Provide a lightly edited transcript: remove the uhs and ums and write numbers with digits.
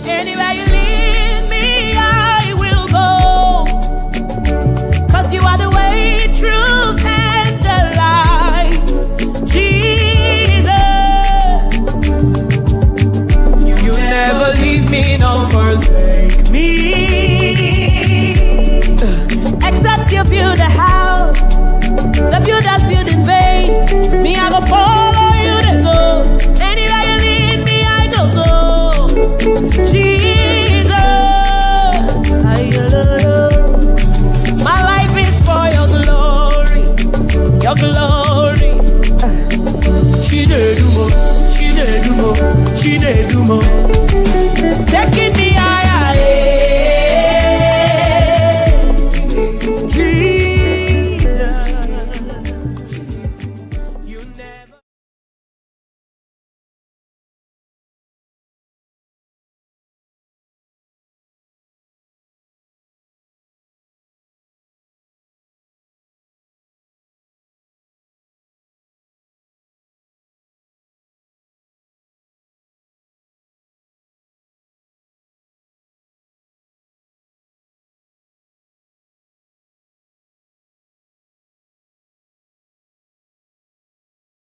Anywhere you lead me, I will go. 'Cause you are the way, truth, and the life. Jesus, you never leave me nor forsake me. Except you build a house, the builders build in vain. Me, I go follow you to go. Anywhere you lead me, I go. Jesus.